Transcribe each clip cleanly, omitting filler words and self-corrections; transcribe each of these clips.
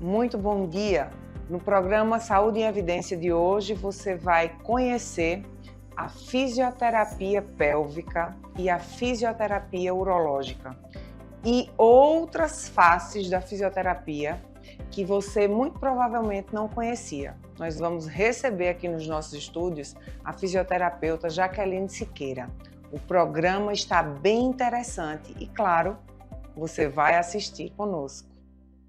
Muito bom dia! No programa Saúde em Evidência de hoje, você vai conhecer a fisioterapia pélvica e a fisioterapia urológica e outras faces da fisioterapia que você muito provavelmente não conhecia. Nós vamos receber aqui nos nossos estúdios a fisioterapeuta Jaqueline Siqueira. O programa está bem interessante e, claro, você vai assistir conosco.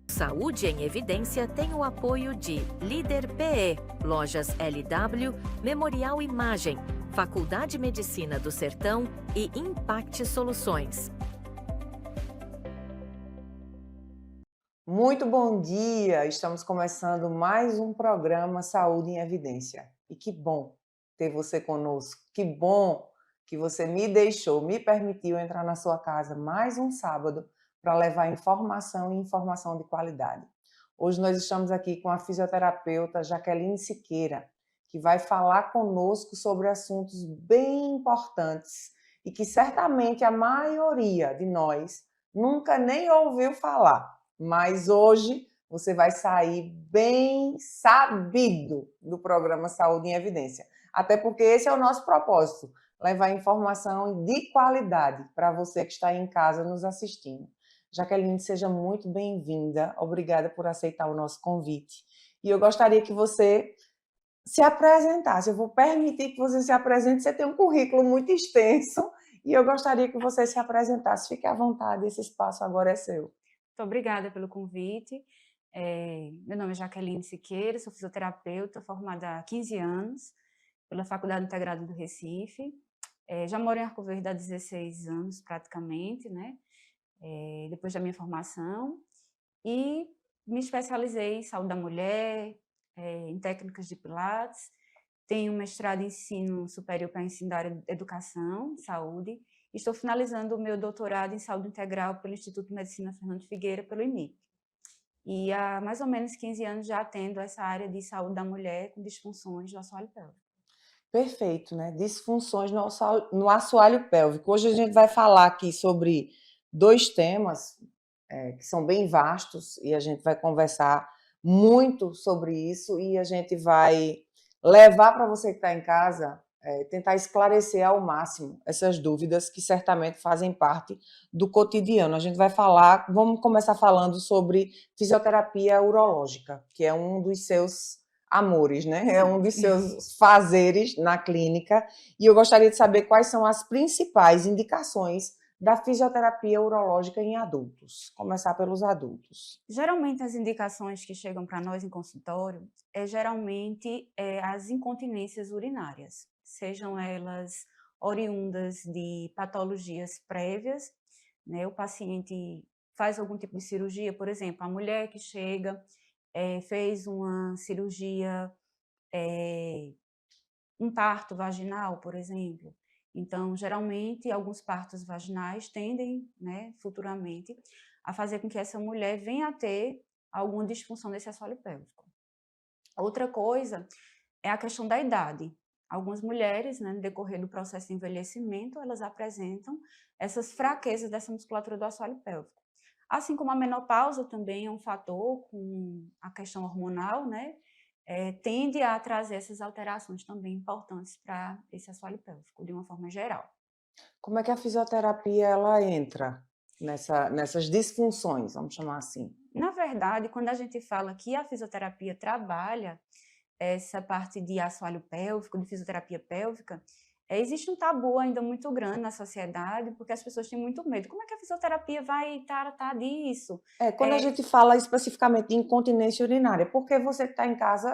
Saúde em Evidência tem o apoio de Líder PE, Lojas LW, Memorial Imagem, Faculdade Medicina do Sertão e Impact Soluções. Muito bom dia! Estamos começando mais um programa Saúde em Evidência. E que bom ter você conosco. Que bom que você me permitiu entrar na sua casa mais um sábado para levar informação e informação de qualidade. Hoje nós estamos aqui com a fisioterapeuta Jaqueline Siqueira, que vai falar conosco sobre assuntos bem importantes e que certamente a maioria de nós nunca nem ouviu falar. Mas hoje você vai sair bem sabido do programa Saúde em Evidência. Até porque esse é o nosso propósito, levar informação de qualidade para você que está aí em casa nos assistindo. Jaqueline, seja muito bem-vinda. Obrigada por aceitar o nosso convite. E eu gostaria que você se apresentasse. Eu vou permitir que você se apresente. Você tem um currículo muito extenso e eu gostaria que você se apresentasse. Fique à vontade, esse espaço agora é seu. Muito obrigada pelo convite. Meu nome é Jaqueline Siqueira, sou fisioterapeuta, formada há 15 anos pela Faculdade Integrada do Recife. Já moro em Arco Verde há 16 anos, praticamente, né? Depois da minha formação. E me especializei em saúde da mulher, em técnicas de Pilates. Tenho mestrado em ensino superior para ensino da área de educação, saúde. Estou finalizando o meu doutorado em saúde integral pelo Instituto de Medicina Fernando Figueira, pelo IMIP. E há mais ou menos 15 anos já atendo essa área de saúde da mulher com disfunções do assoalho pélvico. Perfeito, né? Disfunções no assoalho pélvico. Hoje a gente vai falar aqui sobre dois temas que são bem vastos e a gente vai conversar muito sobre isso e a gente vai levar para você que está em casa, tentar esclarecer ao máximo essas dúvidas que certamente fazem parte do cotidiano. A gente vai falar, vamos começar falando sobre fisioterapia urológica, que é um dos seus amores, né? É um dos seus fazeres na clínica. E eu gostaria de saber quais são as principais indicações da fisioterapia urológica em adultos. Começar pelos adultos. Geralmente as indicações que chegam para nós em consultório geralmente as incontinências urinárias, sejam elas oriundas de patologias prévias, né? O paciente faz algum tipo de cirurgia, por exemplo, a mulher que chega fez uma cirurgia, um parto vaginal, por exemplo. Então, geralmente, alguns partos vaginais tendem, né, futuramente, a fazer com que essa mulher venha a ter alguma disfunção desse assoalho pélvico. Outra coisa é a questão da idade. Algumas mulheres, né, no decorrer do processo de envelhecimento, elas apresentam essas fraquezas dessa musculatura do assoalho pélvico. Assim como a menopausa também é um fator com a questão hormonal, né, tende a trazer essas alterações também importantes para esse assoalho pélvico, de uma forma geral. Como é que a fisioterapia ela entra nessas disfunções, vamos chamar assim? Na verdade, quando a gente fala que a fisioterapia trabalha essa parte de assoalho pélvico, de fisioterapia pélvica, existe um tabu ainda muito grande na sociedade, porque as pessoas têm muito medo. Como é que a fisioterapia vai tratar disso? Quando a gente fala especificamente de incontinência urinária, porque você que está em casa,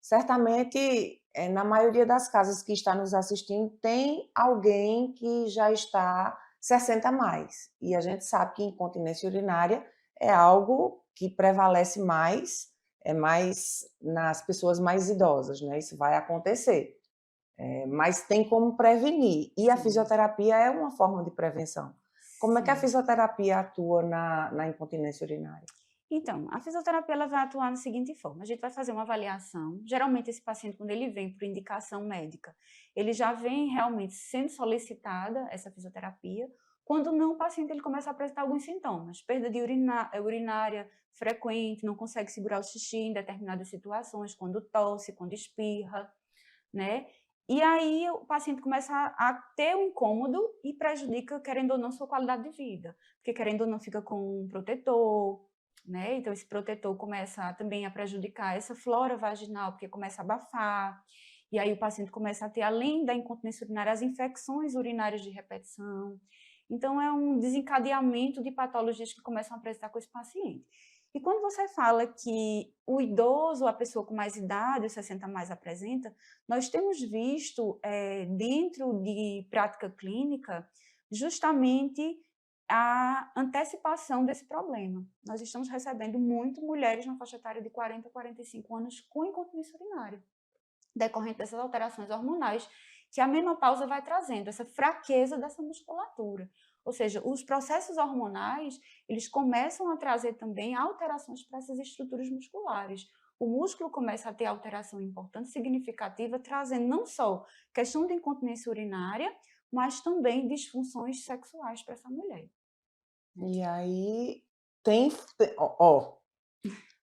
certamente, na maioria das casas que está nos assistindo, tem alguém que já está 60 a mais. E a gente sabe que incontinência urinária é algo que prevalece mais, é mais nas pessoas mais idosas, né? Isso vai acontecer. Mas tem como prevenir. E a Sim. fisioterapia é uma forma de prevenção. Como é que a Sim. fisioterapia atua na incontinência urinária? Então, a fisioterapia ela vai atuar da seguinte forma: a gente vai fazer uma avaliação. Geralmente, esse paciente, quando ele vem por indicação médica, ele já vem realmente sendo solicitada essa fisioterapia, Quando não, o paciente ele começa a apresentar alguns sintomas, perda de urinária frequente, não consegue segurar o xixi em determinadas situações, quando tosse, quando espirra, né? E aí o paciente começa a ter um incômodo e prejudica, querendo ou não, sua qualidade de vida, porque querendo ou não fica com um protetor, né? Então esse protetor começa também a prejudicar essa flora vaginal, porque começa a abafar, e aí o paciente começa a ter, além da incontinência urinária, as infecções urinárias de repetição. Então é um desencadeamento de patologias que começam a apresentar com esse paciente. E quando você fala que o idoso, a pessoa com mais idade, os 60 mais apresenta, nós temos visto, dentro de prática clínica, justamente a antecipação desse problema. Nós estamos recebendo muito mulheres na faixa etária de 40 a 45 anos com incontinência urinária, decorrente dessas alterações hormonais que a menopausa vai trazendo, essa fraqueza dessa musculatura. Ou seja, os processos hormonais, eles começam a trazer também alterações para essas estruturas musculares. O músculo começa a ter alteração importante, significativa, trazendo não só questão de incontinência urinária, mas também disfunções sexuais para essa mulher. E aí ó,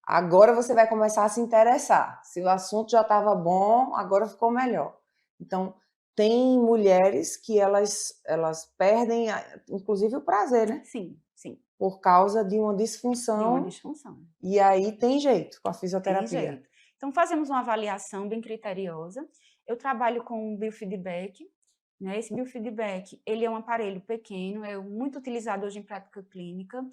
agora você vai começar a se interessar. Se o assunto já estava bom, agora ficou melhor. Então, tem mulheres que elas perdem, inclusive, o prazer, né? Sim, sim. Por causa de uma De uma disfunção. disfunção. E aí tem jeito com a Tem fisioterapia. jeito. Então, fazemos uma avaliação bem criteriosa. Eu trabalho com biofeedback, né? Esse biofeedback, ele é um aparelho pequeno, é muito utilizado hoje em prática clínica,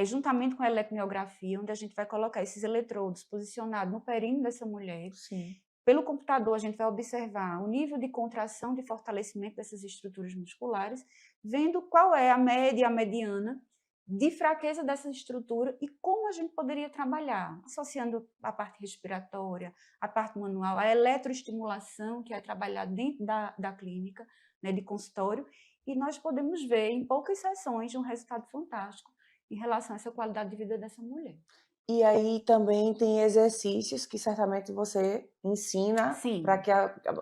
juntamente com a eletromiografia, onde a gente vai colocar esses eletrodos posicionados no períneo dessa mulher. Sim. Pelo computador, a gente vai observar o nível de contração, de fortalecimento dessas estruturas musculares, vendo qual é a média e a mediana de fraqueza dessa estrutura e como a gente poderia trabalhar, associando a parte respiratória, a parte manual, a eletroestimulação, que é trabalhada dentro da clínica, né, de consultório, e nós podemos ver em poucas sessões um resultado fantástico em relação a essa qualidade de vida dessa mulher. E aí também tem exercícios que certamente você ensina Sim. para que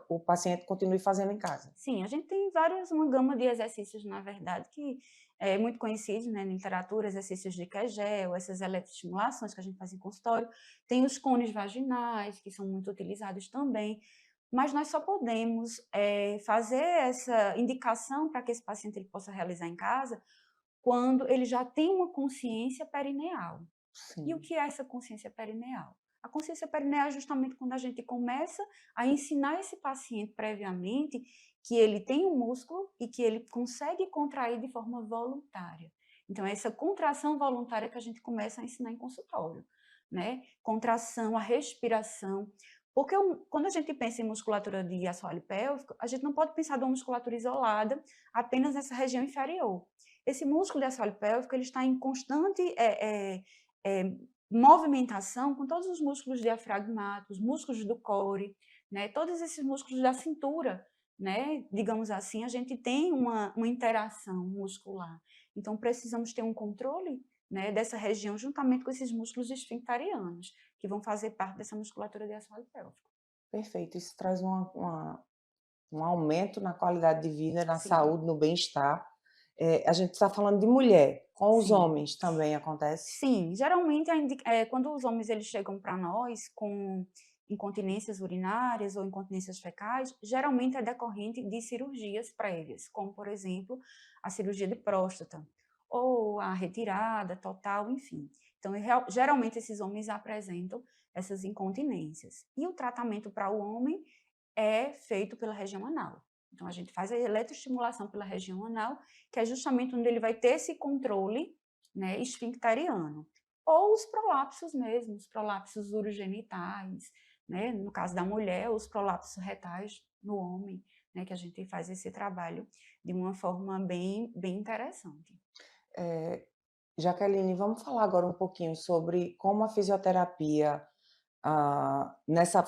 o paciente continue fazendo em casa. Sim, a gente tem uma gama de exercícios, na verdade, que é muito conhecidos, né, na literatura, exercícios de Kegel, essas eletroestimulações que a gente faz em consultório. Tem os cones vaginais, que são muito utilizados também, mas nós só podemos fazer essa indicação para que esse paciente ele possa realizar em casa quando ele já tem uma consciência perineal. E o Sim. que é essa consciência perineal? A consciência perineal é justamente quando a gente começa a ensinar esse paciente previamente que ele tem um músculo e que ele consegue contrair de forma voluntária. Então, é essa contração voluntária que a gente começa a ensinar em consultório, né? Contração, a respiração. Porque quando a gente pensa em musculatura de assoalho pélvico, a gente não pode pensar de uma musculatura isolada apenas nessa região inferior. Esse músculo de assoalho pélvico ele está em constante movimentação com todos os músculos diafragmáticos, músculos do core, né? Todos esses músculos da cintura, né? Digamos assim, a gente tem uma interação muscular. Então, precisamos ter um controle, né, dessa região juntamente com esses músculos esfincterianos, que vão fazer parte dessa musculatura de assoalho pélvico. Perfeito, isso traz um aumento na qualidade de vida, na Sim. saúde, no bem-estar. A gente está falando de mulher, com os Sim. homens também acontece? Sim, geralmente quando os homens eles chegam para nós com incontinências urinárias ou incontinências fecais, geralmente é decorrente de cirurgias prévias, como, por exemplo, a cirurgia de próstata ou a retirada total, enfim. Então, geralmente esses homens apresentam essas incontinências. E o tratamento para o homem é feito pela região anal. Então, a gente faz a eletroestimulação pela região anal, que é justamente onde ele vai ter esse controle, né, esfincteriano. Ou os prolapsos mesmo, os prolapsos urogenitais, né, no caso da mulher, os prolapsos retais no homem, né, que a gente faz esse trabalho de uma forma bem interessante. Jaqueline, vamos falar agora um pouquinho sobre como a fisioterapia, nessa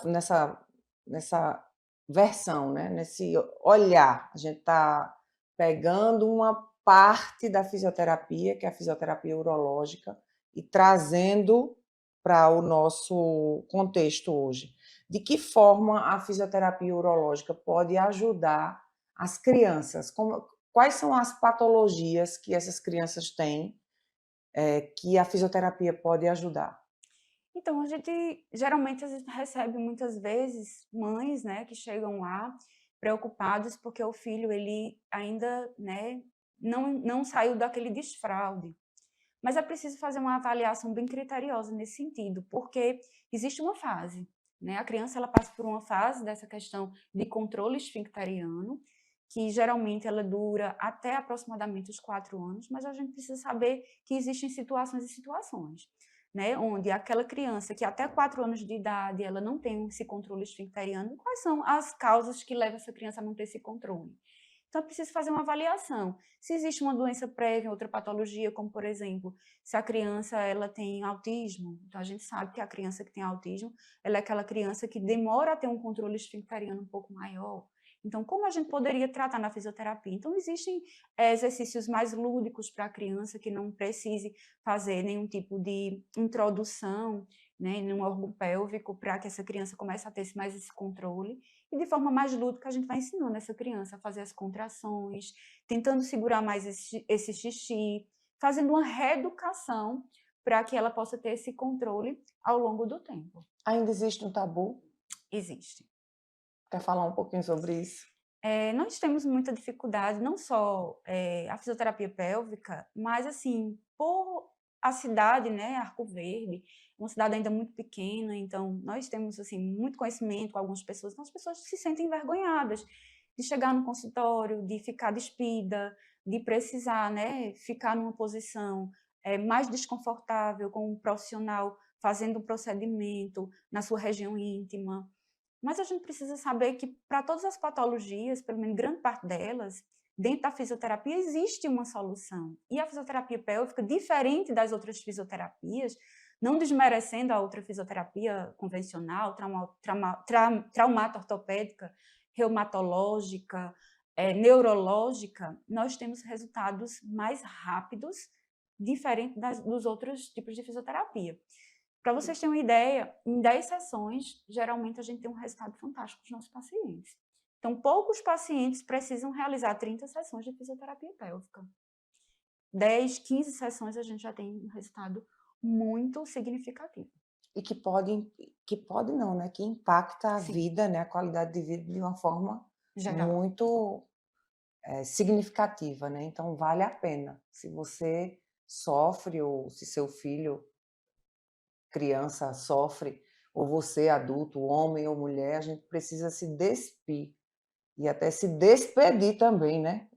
versão, né, nesse olhar, a gente está pegando uma parte da fisioterapia, que é a fisioterapia urológica, e trazendo para o nosso contexto hoje. De que forma a fisioterapia urológica pode ajudar as crianças? quais são as patologias que essas crianças têm, que a fisioterapia pode ajudar? Então, geralmente a gente recebe muitas vezes mães, né, que chegam lá preocupadas porque o filho ele ainda, né, não saiu daquele desfraude. Mas é preciso fazer uma avaliação bem criteriosa nesse sentido, porque existe uma fase, né? A criança ela passa por uma fase dessa questão de controle esfincteriano, que geralmente ela dura até aproximadamente os 4 anos, mas a gente precisa saber que existem situações e situações, né? Onde aquela criança que até 4 anos de idade ela não tem esse controle esfincteriano, quais são as causas que levam essa criança a não ter esse controle? Então, é preciso fazer uma avaliação. Se existe uma doença prévia, outra patologia, como, por exemplo, se a criança ela tem autismo, então a gente sabe que a criança que tem autismo, ela é aquela criança que demora a ter um controle esfincteriano um pouco maior. Então, como a gente poderia tratar na fisioterapia? Então, existem exercícios mais lúdicos para a criança, que não precise fazer nenhum tipo de introdução, né, no órgão pélvico, para que essa criança comece a ter mais esse controle. E de forma mais lúdica, a gente vai ensinando essa criança a fazer as contrações, tentando segurar mais esse xixi, fazendo uma reeducação para que ela possa ter esse controle ao longo do tempo. Ainda existe um tabu? Existe. Quer falar um pouquinho sobre isso? Nós temos muita dificuldade, não só a fisioterapia pélvica, mas assim, por a cidade, né, Arco Verde, uma cidade ainda muito pequena, então nós temos assim muito conhecimento com algumas pessoas, então as pessoas se sentem envergonhadas de chegar no consultório, de ficar despida, de precisar, né, ficar numa posição mais desconfortável com um profissional fazendo um procedimento na sua região íntima. Mas a gente precisa saber que para todas as patologias, pelo menos grande parte delas, dentro da fisioterapia existe uma solução. E a fisioterapia pélvica, diferente das outras fisioterapias, não desmerecendo a outra fisioterapia convencional, traumato-ortopédica, reumatológica, neurológica, nós temos resultados mais rápidos, diferente dos outros tipos de fisioterapia. Para vocês terem uma ideia, em 10 sessões, geralmente a gente tem um resultado fantástico dos nossos pacientes. Então, poucos pacientes precisam realizar 30 sessões de fisioterapia pélvica. 10, 15 sessões a gente já tem um resultado muito significativo. E que não, né? Que impacta a Sim. vida, né? A qualidade de vida de uma forma Geral. muito significativa, né? Então, vale a pena. Se você sofre ou se seu filho, criança, sofre, ou você, adulto, homem ou mulher, a gente precisa se despir e até se despedir também, né?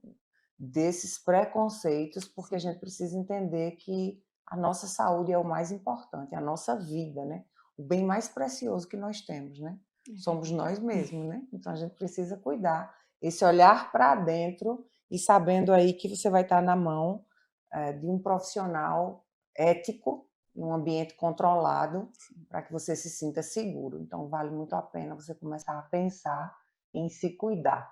Desses preconceitos, porque a gente precisa entender que a nossa saúde é o mais importante, a nossa vida, né? O bem mais precioso que nós temos, né? Somos nós mesmos, né? Então a gente precisa cuidar, esse olhar para dentro e sabendo aí que você vai estar na mão de um profissional ético, em um ambiente controlado, para que você se sinta seguro. Então vale muito a pena você começar a pensar em se cuidar.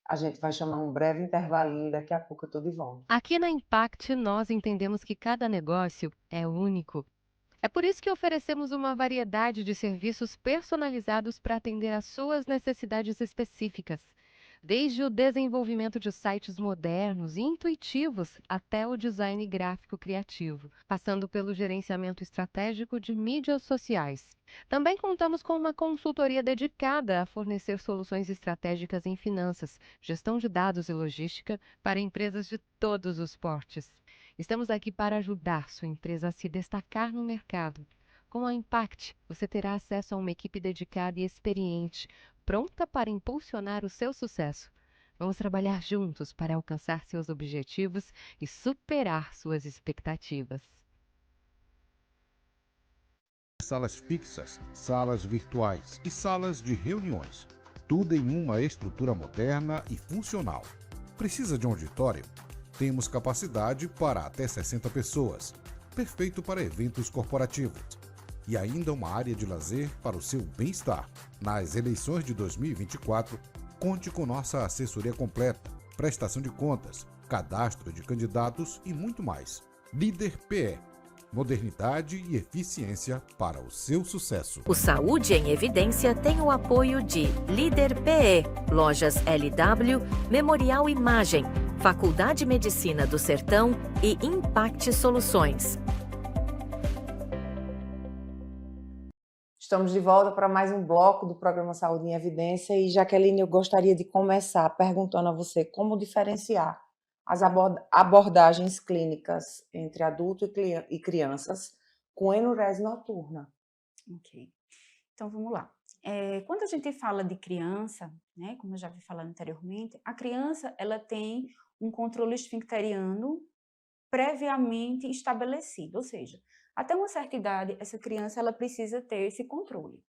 A gente vai chamar um breve intervalinho e daqui a pouco eu estou de volta. Aqui na Impact, nós entendemos que cada negócio é único. É por isso que oferecemos uma variedade de serviços personalizados para atender às suas necessidades específicas. Desde o desenvolvimento de sites modernos e intuitivos até o design gráfico criativo, passando pelo gerenciamento estratégico de mídias sociais. Também contamos com uma consultoria dedicada a fornecer soluções estratégicas em finanças, gestão de dados e logística para empresas de todos os portes. Estamos aqui para ajudar sua empresa a se destacar no mercado. Com a Impact, você terá acesso a uma equipe dedicada e experiente, pronta para impulsionar o seu sucesso. Vamos trabalhar juntos para alcançar seus objetivos e superar suas expectativas. Salas fixas, salas virtuais e salas de reuniões. Tudo em uma estrutura moderna e funcional. Precisa de um auditório? Temos capacidade para até 60 pessoas. Perfeito para eventos corporativos. E ainda uma área de lazer para o seu bem-estar. Nas eleições de 2024, conte com nossa assessoria completa, prestação de contas, cadastro de candidatos e muito mais. Líder PE. Modernidade e eficiência para o seu sucesso. O Saúde em Evidência tem o apoio de Líder PE, Lojas LW, Memorial Imagem, Faculdade de Medicina do Sertão e Impact Soluções. Estamos de volta para mais um bloco do programa Saúde em Evidência e, Jaqueline, eu gostaria de começar perguntando a você como diferenciar as abordagens clínicas entre adulto e crianças com enurese noturna. Ok. Então, vamos lá. Quando a gente fala de criança, né, como eu já vi falando anteriormente, a criança ela tem um controle esfincteriano previamente estabelecido, ou seja, até uma certa idade, essa criança ela precisa ter esse controle.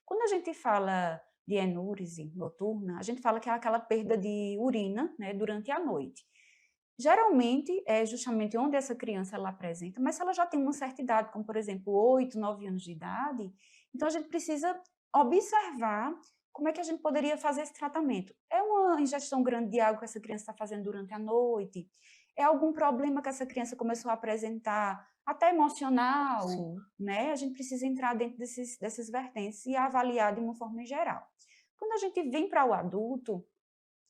Quando a gente fala de enúrese noturna, a gente fala que é aquela perda de urina, né, durante a noite. Geralmente é justamente onde essa criança ela apresenta, mas se ela já tem uma certa idade, como por exemplo 8, 9 anos de idade, então a gente precisa observar como é que a gente poderia fazer esse tratamento. É uma ingestão grande de água que essa criança está fazendo durante a noite? É algum problema que essa criança começou a apresentar, até emocional, Sim. né? A gente precisa entrar dentro dessas vertentes e avaliar de uma forma geral. Quando a gente vem para o adulto,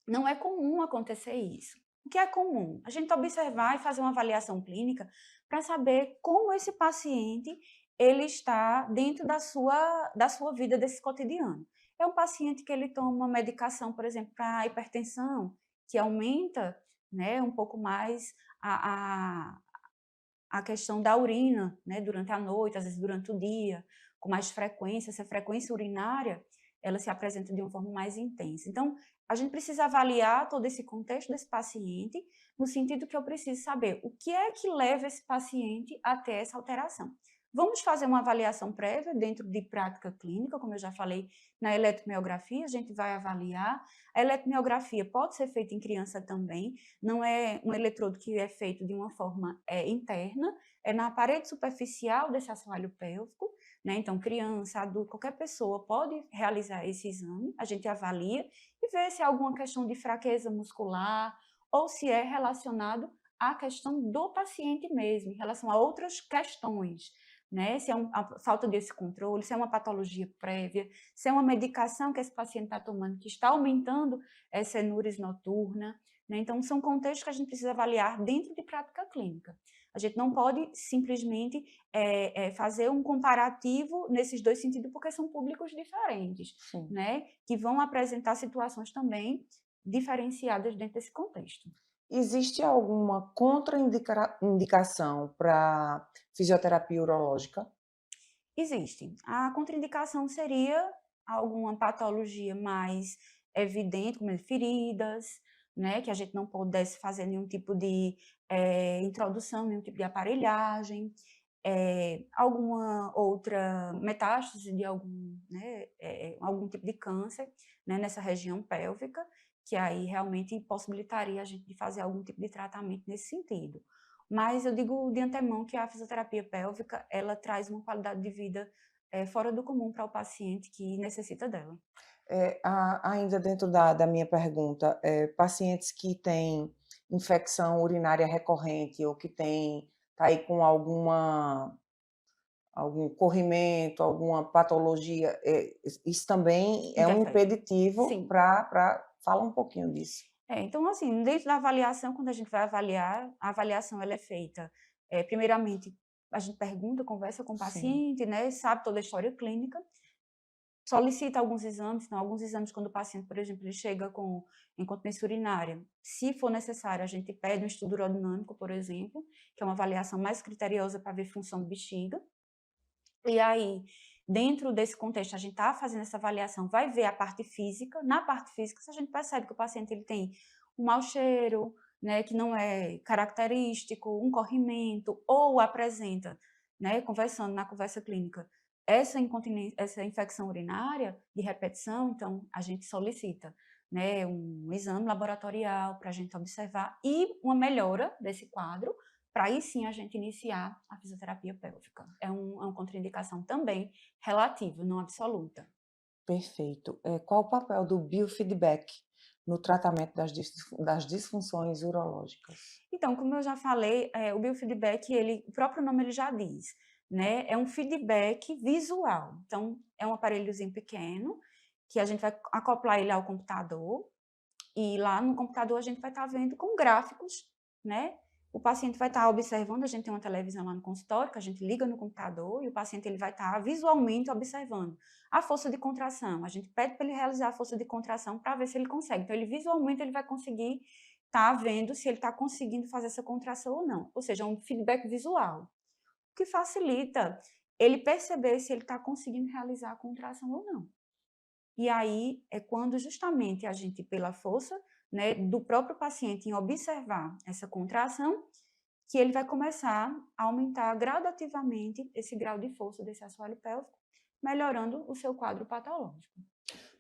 não é comum acontecer isso. O que é comum? A gente observar e fazer uma avaliação clínica para saber como esse paciente ele está dentro da sua vida, desse cotidiano. É um paciente que ele toma uma medicação, por exemplo, para hipertensão, que aumenta, né, um pouco mais a questão da urina, né, durante a noite, às vezes durante o dia, com mais frequência, essa frequência urinária, ela se apresenta de uma forma mais intensa. Então, a gente precisa avaliar todo esse contexto desse paciente, no sentido que eu preciso saber o que é que leva esse paciente até essa alteração. Vamos fazer uma avaliação prévia dentro de prática clínica, como eu já falei, na eletromiografia, a gente vai avaliar. A eletromiografia pode ser feita em criança também, não é um eletrodo que é feito de uma forma interna, é na parede superficial desse assoalho pélvico, né? Então, criança, adulto, qualquer pessoa pode realizar esse exame, a gente avalia e vê se há alguma questão de fraqueza muscular ou se é relacionado à questão do paciente mesmo, em relação a outras questões, né? Se é a falta desse controle, se é uma patologia prévia, se é uma medicação que esse paciente está tomando que está aumentando essa enúrese noturna, né? Então, são contextos que a gente precisa avaliar dentro de prática clínica. A gente não pode simplesmente fazer um comparativo nesses dois sentidos, porque são públicos diferentes, Sim. né? Que vão apresentar situações também diferenciadas dentro desse contexto. Existe alguma contraindicação para fisioterapia urológica? Existe. A contraindicação seria alguma patologia mais evidente, como feridas, né, que a gente não pudesse fazer nenhum tipo de introdução, nenhum tipo de aparelhagem, alguma outra metástase de algum tipo de câncer, né, nessa região pélvica, que aí realmente possibilitaria a gente de fazer algum tipo de tratamento nesse sentido. Mas eu digo de antemão que a fisioterapia pélvica, ela traz uma qualidade de vida fora do comum para o paciente que necessita dela. Ainda dentro da minha pergunta, pacientes que têm infecção urinária recorrente ou que tá aí com algum corrimento, alguma patologia, isso também é um Interfere. impeditivo Sim. para... Fala um pouquinho disso. Então, assim, dentro da avaliação, quando a gente vai avaliar, a avaliação ela é feita, primeiramente, a gente pergunta, conversa com o Sim. paciente, né, sabe toda a história clínica, solicita alguns exames, então, alguns exames quando o paciente, por exemplo, ele chega com incontinência urinária, se for necessário, a gente pede um estudo urodinâmico, por exemplo, que é uma avaliação mais criteriosa para ver função do bexiga, e aí, dentro desse contexto, a gente está fazendo essa avaliação, vai ver a parte física. Na parte física, se a gente percebe que o paciente ele tem um mau cheiro, né, que não é característico, um corrimento, ou apresenta, né, conversando na conversa clínica, essa incontinência, essa infecção urinária de repetição, então a gente solicita, né, um exame laboratorial para a gente observar e uma melhora desse quadro, para aí sim a gente iniciar a fisioterapia pélvica. É uma contraindicação também relativa, não absoluta. Perfeito. Qual o papel do biofeedback no tratamento das disfunções urológicas? Então, como eu já falei, o biofeedback, o próprio nome ele já diz, né? É um feedback visual. Então, é um aparelhozinho pequeno, que a gente vai acoplar ele ao computador, E lá no computador a gente vai estar vendo com gráficos, né? O paciente vai estar observando, a gente tem uma televisão lá no consultório, que a gente liga no computador, e o paciente ele vai estar visualmente observando a força de contração. A gente pede para ele realizar a força de contração para ver se ele consegue. Então, ele visualmente ele vai conseguir estar vendo se ele está conseguindo fazer essa contração ou não. Ou seja, um feedback visual, o que facilita ele perceber se ele está conseguindo realizar a contração ou não. E aí é quando justamente a gente, pela força, né, do próprio paciente em observar essa contração, que ele vai começar a aumentar gradativamente esse grau de força desse assoalho pélvico, melhorando o seu quadro patológico.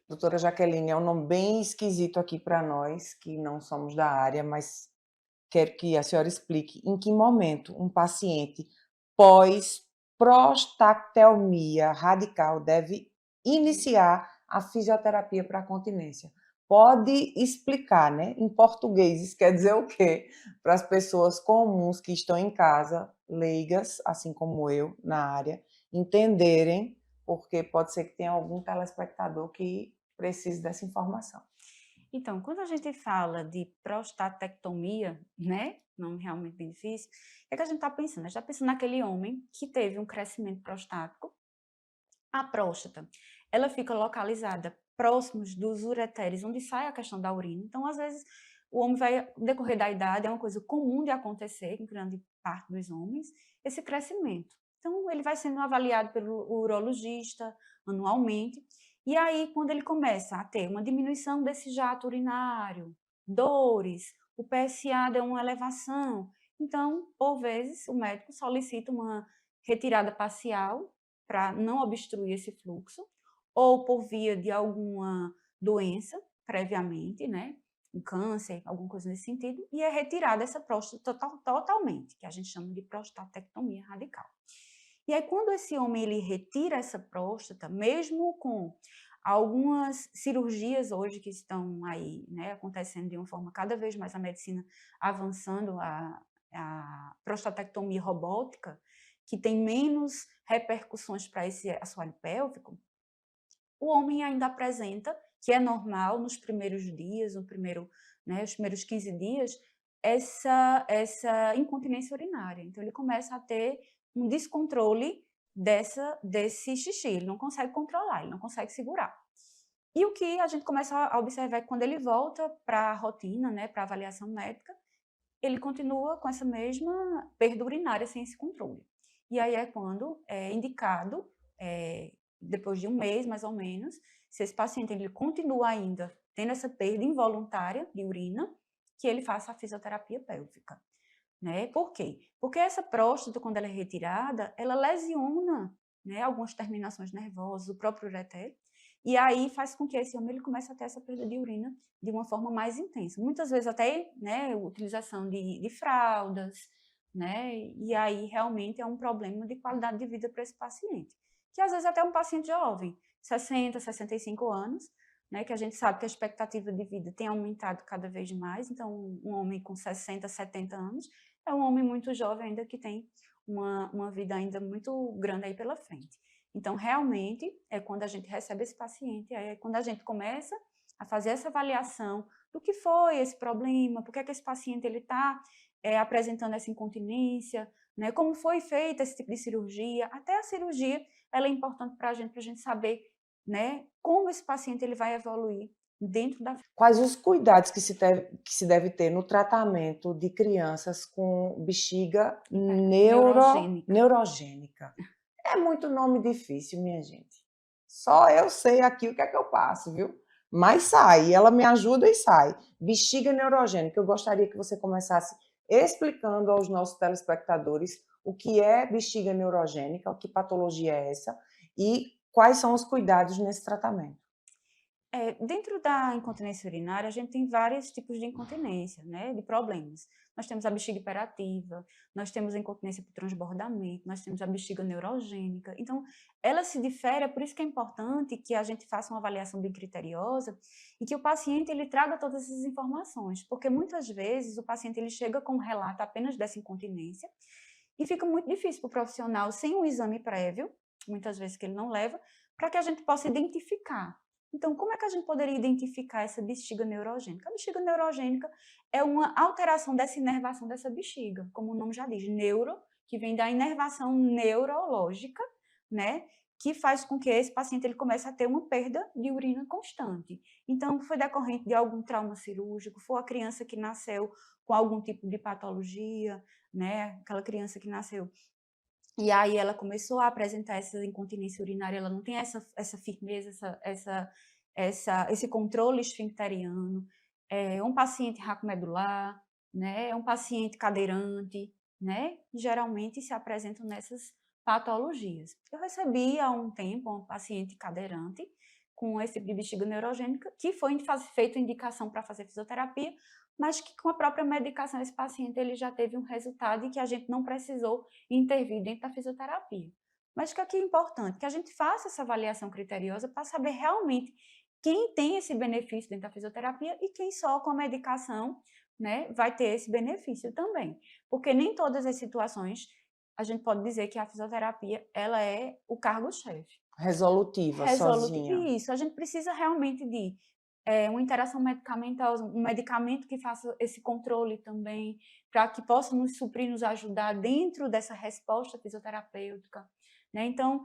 Doutora Jaqueline, é um nome bem esquisito aqui para nós, que não somos da área, mas quero que a senhora explique em que momento um paciente pós-prostatectomia radical deve iniciar a fisioterapia para a continência. Pode explicar, né? Em português, isso quer dizer o quê? Para as pessoas comuns que estão em casa, leigas, assim como eu, na área, entenderem, porque pode ser que tenha algum telespectador que precise dessa informação. Então, quando a gente fala de prostatectomia, né, nome realmente bem difícil, é que a gente está pensando? A gente está pensando naquele homem que teve um crescimento prostático. A próstata, ela fica localizada próximos dos ureteres, onde sai a questão da urina. Então, às vezes, o homem vai, no decorrer da idade, é uma coisa comum de acontecer, em grande parte dos homens, esse crescimento. Então, ele vai sendo avaliado pelo urologista anualmente, e aí, quando ele começa a ter uma diminuição desse jato urinário, dores, o PSA deu uma elevação, então, por vezes, o médico solicita uma retirada parcial para não obstruir esse fluxo, ou por via de alguma doença previamente, né? Um câncer, alguma coisa nesse sentido, e é retirada essa próstata totalmente, que a gente chama de prostatectomia radical. E aí, quando esse homem ele retira essa próstata, mesmo com algumas cirurgias hoje que estão aí, né, acontecendo de uma forma cada vez mais a medicina avançando, a prostatectomia robótica, que tem menos repercussões para esse assoalho pélvico, o homem ainda apresenta, que é normal nos primeiros dias, os primeiros 15 dias, essa incontinência urinária. Então, ele começa a ter um descontrole desse xixi, ele não consegue controlar, ele não consegue segurar. E o que a gente começa a observar é que quando ele volta para a rotina, né, para a avaliação médica, ele continua com essa mesma perda urinária sem esse controle. E aí é quando é indicado, depois de um mês mais ou menos, se esse paciente ele continua ainda tendo essa perda involuntária de urina, que ele faça a fisioterapia pélvica. Né? Por quê? Porque essa próstata, quando ela é retirada, ela lesiona, né, algumas terminações nervosas, o próprio ureter, e aí faz com que esse homem ele comece a ter essa perda de urina de uma forma mais intensa. Muitas vezes até, né, utilização de fraldas, né, e aí realmente é um problema de qualidade de vida para esse paciente. Que às vezes até um paciente jovem, 60, 65 anos, né, que a gente sabe que a expectativa de vida tem aumentado cada vez mais, então um homem com 60, 70 anos é um homem muito jovem ainda que tem uma vida ainda muito grande aí pela frente. Então, realmente, é quando a gente recebe esse paciente, é quando a gente começa a fazer essa avaliação do que foi esse problema, por que é que esse paciente está apresentando essa incontinência, né, como foi feita esse tipo de cirurgia. Até a cirurgia ela é importante para a gente saber, né, como esse paciente ele vai evoluir dentro da... Quais os cuidados que se deve ter no tratamento de crianças com bexiga neurogênica? É muito nome difícil, minha gente. Só eu sei aqui o que é que eu passo, viu? Mas sai, ela me ajuda e sai. Bexiga neurogênica, eu gostaria que você começasse explicando aos nossos telespectadores o que é bexiga neurogênica, que patologia é essa e quais são os cuidados nesse tratamento. Dentro da incontinência urinária, a gente tem vários tipos de incontinência, né, de problemas. Nós temos a bexiga hiperativa, nós temos a incontinência por transbordamento, nós temos a bexiga neurogênica. Então, ela se difere, é por isso que é importante que a gente faça uma avaliação bem criteriosa e que o paciente ele traga todas essas informações, porque muitas vezes o paciente ele chega com um relato apenas dessa incontinência e fica muito difícil para o profissional, sem um exame prévio, muitas vezes que ele não leva, para que a gente possa identificar. Então, como é que a gente poderia identificar essa bexiga neurogênica? A bexiga neurogênica é uma alteração dessa inervação dessa bexiga, como o nome já diz, neuro, que vem da inervação neurológica, né? Que faz com que esse paciente ele comece a ter uma perda de urina constante. Então, foi decorrente de algum trauma cirúrgico, foi a criança que nasceu com algum tipo de patologia, né? Aquela criança que nasceu e aí ela começou a apresentar essa incontinência urinária, ela não tem essa firmeza, esse controle esfincteriano. É um paciente racomedular, né? É um paciente cadeirante, né? Geralmente se apresentam nessas patologias. Eu recebi há um tempo um paciente cadeirante com esse tipo de bexiga neurogênica, que foi feita indicação para fazer fisioterapia, mas que com a própria medicação esse paciente ele já teve um resultado e que a gente não precisou intervir dentro da fisioterapia. Mas o que aqui é importante? Que a gente faça essa avaliação criteriosa para saber realmente quem tem esse benefício dentro da fisioterapia e quem só com a medicação, né, vai ter esse benefício também. Porque nem todas as situações a gente pode dizer que a fisioterapia ela é o cargo-chefe. Resolutiva, sozinha. Isso, a gente precisa realmente de uma interação medicamentosa, um medicamento que faça esse controle também, para que possa nos suprir, nos ajudar dentro dessa resposta fisioterapêutica. Né? Então,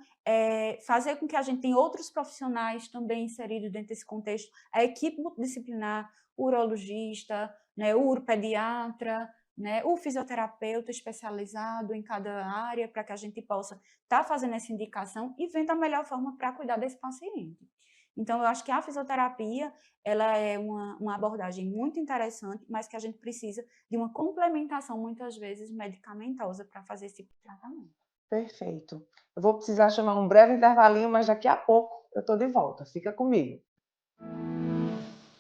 fazer com que a gente tenha outros profissionais também inseridos dentro desse contexto, a equipe multidisciplinar, o urologista, né, o uropediatra, né, o fisioterapeuta especializado em cada área, para que a gente possa estar fazendo essa indicação e vendo a melhor forma para cuidar desse paciente. Então, eu acho que a fisioterapia ela é uma abordagem muito interessante, mas que a gente precisa de uma complementação, muitas vezes, medicamentosa para fazer esse tratamento. Perfeito. Eu vou precisar chamar um breve intervalinho, mas daqui a pouco eu estou de volta. Fica comigo.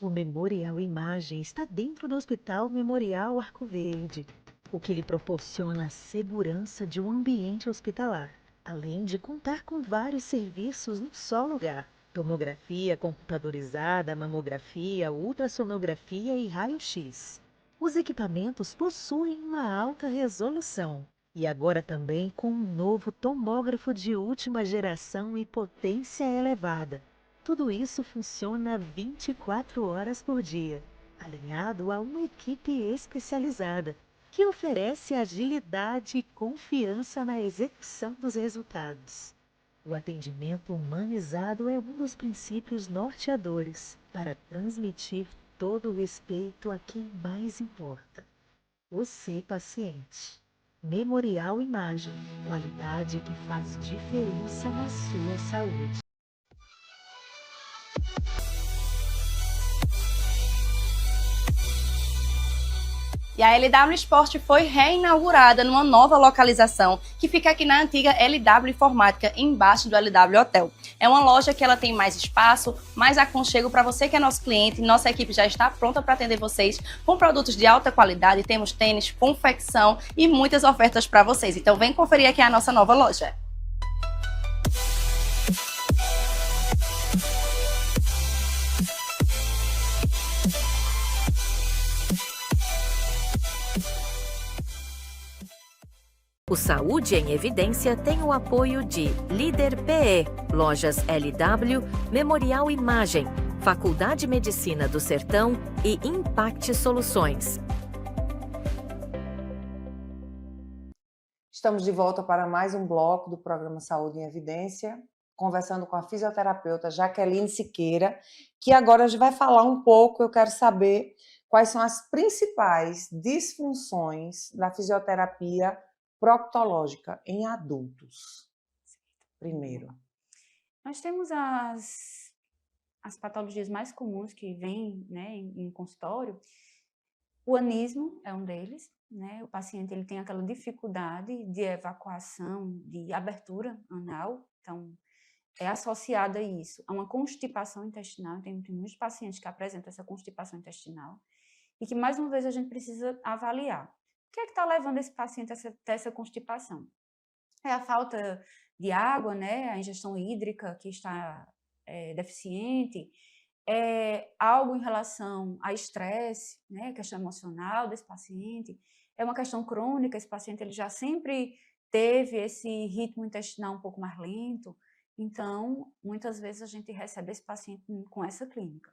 O Memorial Imagem está dentro do Hospital Memorial Arco Verde, o que lhe proporciona a segurança de um ambiente hospitalar, além de contar com vários serviços num só lugar: tomografia computadorizada, mamografia, ultrassonografia e raio-x. Os equipamentos possuem uma alta resolução e agora também com um novo tomógrafo de última geração e potência elevada. Tudo isso funciona 24 horas por dia, alinhado a uma equipe especializada, que oferece agilidade e confiança na execução dos resultados. O atendimento humanizado é um dos princípios norteadores para transmitir todo o respeito a quem mais importa: você, paciente. Memorial Imagem, qualidade que faz diferença na sua saúde. E a LW Sport foi reinaugurada numa nova localização, que fica aqui na antiga LW Informática, embaixo do LW Hotel. É uma loja que ela tem mais espaço, mais aconchego para você que é nosso cliente. Nossa equipe já está pronta para atender vocês com produtos de alta qualidade. Temos tênis, confecção e muitas ofertas para vocês. Então vem conferir aqui a nossa nova loja. O Saúde em Evidência tem o apoio de Líder PE, Lojas LW, Memorial Imagem, Faculdade de Medicina do Sertão e Impact Soluções. Estamos de volta para mais um bloco do programa Saúde em Evidência, conversando com a fisioterapeuta Jaqueline Siqueira, que agora a gente vai falar um pouco. Eu quero saber quais são as principais disfunções da fisioterapia proctológica em adultos. Primeiro. Nós temos as patologias mais comuns que vêm, né, em consultório. O anismo é um deles, né? O paciente ele tem aquela dificuldade de evacuação, de abertura anal, então é associada a isso, a uma constipação intestinal. Tem muitos pacientes que apresentam essa constipação intestinal e que, mais uma vez, a gente precisa avaliar. O que é que está levando esse paciente a ter essa constipação? É a falta de água, né? A ingestão hídrica que está deficiente, é algo em relação a estresse, né? Questão emocional desse paciente, é uma questão crônica. Esse paciente ele já sempre teve esse ritmo intestinal um pouco mais lento, Então, muitas vezes a gente recebe esse paciente com essa clínica.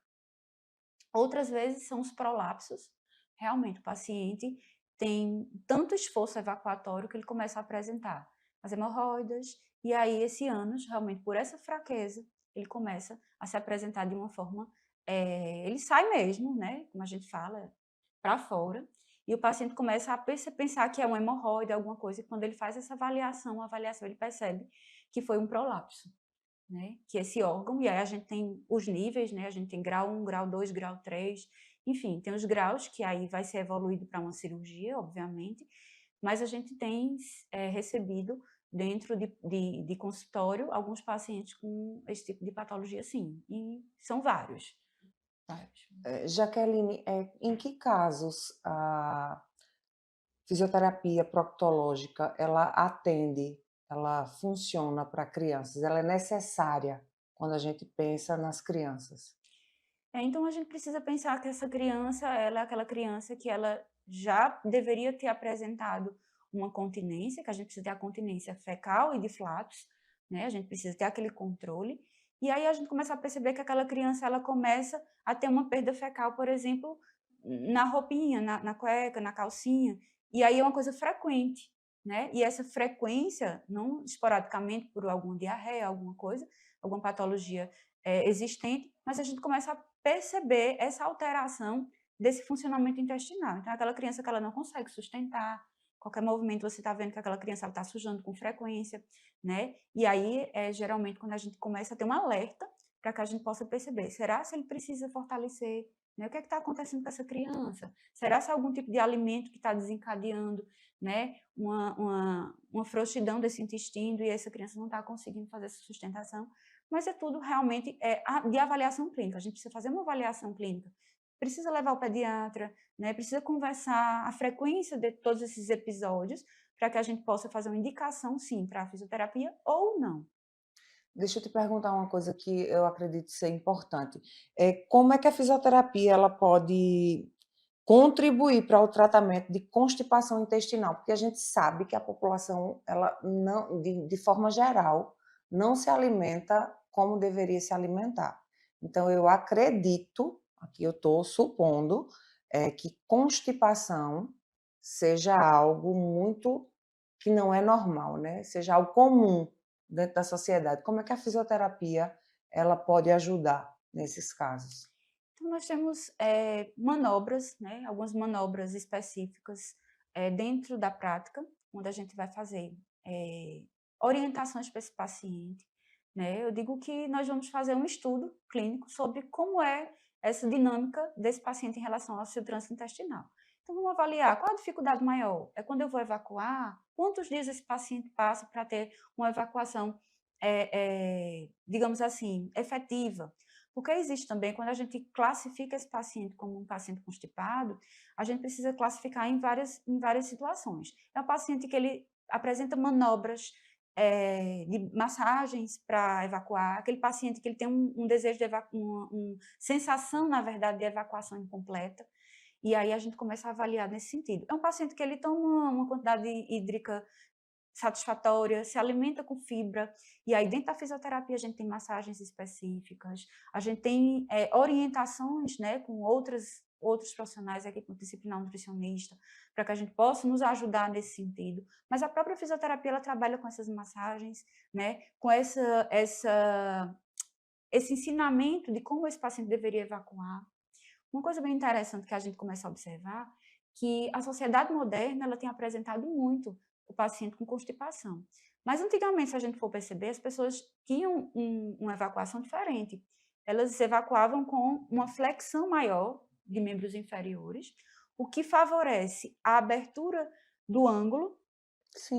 Outras vezes são os prolapsos. Realmente, o paciente tem tanto esforço evacuatório que ele começa a apresentar as hemorroidas, e aí esse ânus, realmente, por essa fraqueza, ele começa a se apresentar de uma forma, ele sai mesmo, né, como a gente fala, para fora, e o paciente começa a pensar que é uma hemorroide, alguma coisa, e quando ele faz essa avaliação, ele percebe que foi um prolapso, né, que esse órgão, e aí a gente tem os níveis, né, a gente tem grau 1, grau 2, grau 3, enfim, tem os graus, que aí vai ser evoluído para uma cirurgia, obviamente, mas a gente tem recebido dentro de consultório alguns pacientes com esse tipo de patologia, sim, e são vários. Jaqueline, em que casos a fisioterapia proctológica ela atende, ela funciona para crianças, ela é necessária quando a gente pensa nas crianças? Então a gente precisa pensar que essa criança, ela é aquela criança que ela já deveria ter apresentado uma continência, que a gente precisa ter a continência fecal e de flatos, né? A gente precisa ter aquele controle. E aí a gente começa a perceber que aquela criança, ela começa a ter uma perda fecal, por exemplo, na roupinha, na cueca, na calcinha. E aí é uma coisa frequente, né? E essa frequência, não esporadicamente por alguma diarreia, alguma coisa, alguma patologia existente, mas a gente começa a perceber essa alteração desse funcionamento intestinal. Então, aquela criança que ela não consegue sustentar, qualquer movimento você está vendo que aquela criança está sujando com frequência, né? E aí, geralmente, quando a gente começa a ter um alerta para que a gente possa perceber, será se ele precisa fortalecer? Né? O que está acontecendo com essa criança? Será se é algum tipo de alimento que está desencadeando, né, uma frouxidão desse intestino e essa criança não está conseguindo fazer essa sustentação? Mas é tudo realmente de avaliação clínica. A gente precisa fazer uma avaliação clínica, precisa levar o pediatra, né? Precisa conversar a frequência de todos esses episódios para que a gente possa fazer uma indicação, sim, para a fisioterapia ou não. Deixa eu te perguntar uma coisa que eu acredito ser importante. Como é que a fisioterapia ela pode contribuir para o tratamento de constipação intestinal? Porque a gente sabe que a população, ela não, de forma geral, não se alimenta como deveria se alimentar. Então, eu acredito, aqui eu estou supondo, que constipação seja algo muito que não é normal, né? Seja algo comum dentro da sociedade. Como é que a fisioterapia ela pode ajudar nesses casos? Então, nós temos manobras, né? Algumas manobras específicas dentro da prática, onde a gente vai fazer orientações para esse paciente. Né? Eu digo que nós vamos fazer um estudo clínico sobre como é essa dinâmica desse paciente em relação ao seu trânsito intestinal. Então, vamos avaliar qual a dificuldade maior. É quando eu vou evacuar? Quantos dias esse paciente passa para ter uma evacuação, digamos assim, efetiva? Porque existe também, quando a gente classifica esse paciente como um paciente constipado, a gente precisa classificar em várias situações. É um paciente que ele apresenta manobras de massagens para evacuar, aquele paciente que ele tem um desejo de evacuar, uma sensação, na verdade, de evacuação incompleta, e aí a gente começa a avaliar nesse sentido. É um paciente que ele toma uma quantidade hídrica satisfatória, se alimenta com fibra, e aí dentro da fisioterapia a gente tem massagens específicas, a gente tem orientações, né, com outros profissionais, equipe multidisciplinar, nutricionista, para que a gente possa nos ajudar nesse sentido. Mas a própria fisioterapia, ela trabalha com essas massagens, né, com esse ensinamento de como esse paciente deveria evacuar. Uma coisa bem interessante que a gente começa a observar, que a sociedade moderna, ela tem apresentado muito o paciente com constipação. Mas antigamente, se a gente for perceber, as pessoas tinham uma evacuação diferente. Elas evacuavam com uma flexão maior de membros inferiores, o que favorece a abertura do ângulo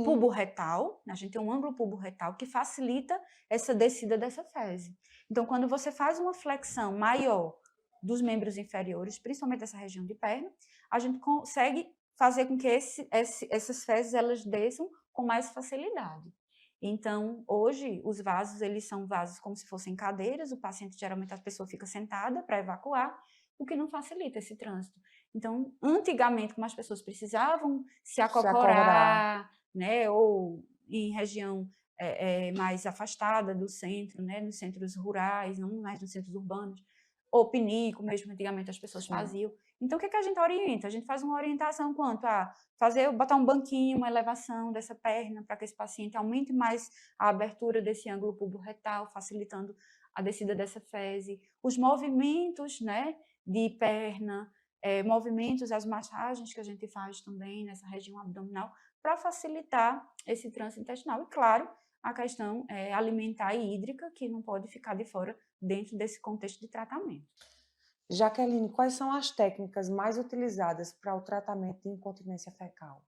pubo-retal. A gente tem um ângulo pubo-retal que facilita essa descida dessa fezes. Então, quando você faz uma flexão maior dos membros inferiores, principalmente essa região de perna, a gente consegue fazer com que essas fezes elas desçam com mais facilidade. Então, hoje, os vasos, eles são vasos como se fossem cadeiras, o paciente, geralmente, a pessoa fica sentada para evacuar, o que não facilita esse trânsito. Então, antigamente, como as pessoas precisavam se acocorar, né, ou em região mais afastada do centro, né, nos centros rurais, não mais nos centros urbanos, ou pinico mesmo, antigamente as pessoas faziam. Então, o que a gente orienta? A gente faz uma orientação quanto a botar um banquinho, uma elevação dessa perna, para que esse paciente aumente mais a abertura desse ângulo pubo-retal, facilitando a descida dessa fezes, os movimentos, né, de perna, movimentos, as massagens que a gente faz também nessa região abdominal, para facilitar esse trânsito intestinal. E, claro, a questão alimentar e hídrica, que não pode ficar de fora dentro desse contexto de tratamento. Jaqueline, quais são as técnicas mais utilizadas para o tratamento de incontinência fecal?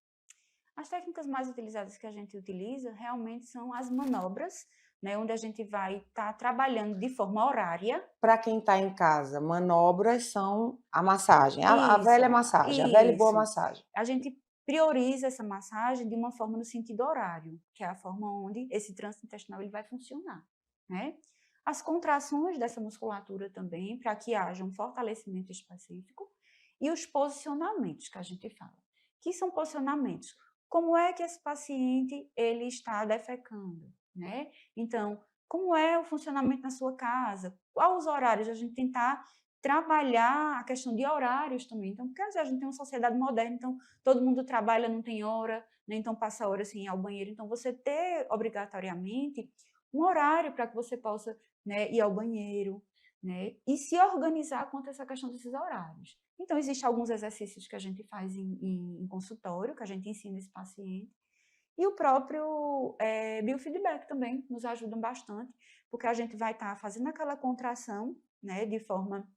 As técnicas mais utilizadas que a gente utiliza realmente são as manobras, né, onde a gente vai estar trabalhando de forma horária. Para quem está em casa, manobras são a massagem, a velha massagem, a velha e boa massagem. A gente prioriza essa massagem de uma forma no sentido horário, que é a forma onde esse trânsito intestinal ele vai funcionar, né? As contrações dessa musculatura também, para que haja um fortalecimento específico, e os posicionamentos que a gente fala. Que são posicionamentos? Como é que esse paciente ele está defecando, né? Então, como é o funcionamento na sua casa? Quais os horários? A gente tentar trabalhar a questão de horários também. Então, porque às vezes a gente tem uma sociedade moderna, então todo mundo trabalha, não tem hora, né? Então passa hora sem ir ao banheiro. Então, você ter obrigatoriamente um horário para que você possa, né, ir ao banheiro, né, e se organizar quanto a essa questão desses horários. Então, existem alguns exercícios que a gente faz em consultório, que a gente ensina esse paciente, e o próprio biofeedback também nos ajuda bastante, porque a gente vai estar fazendo aquela contração, né, de forma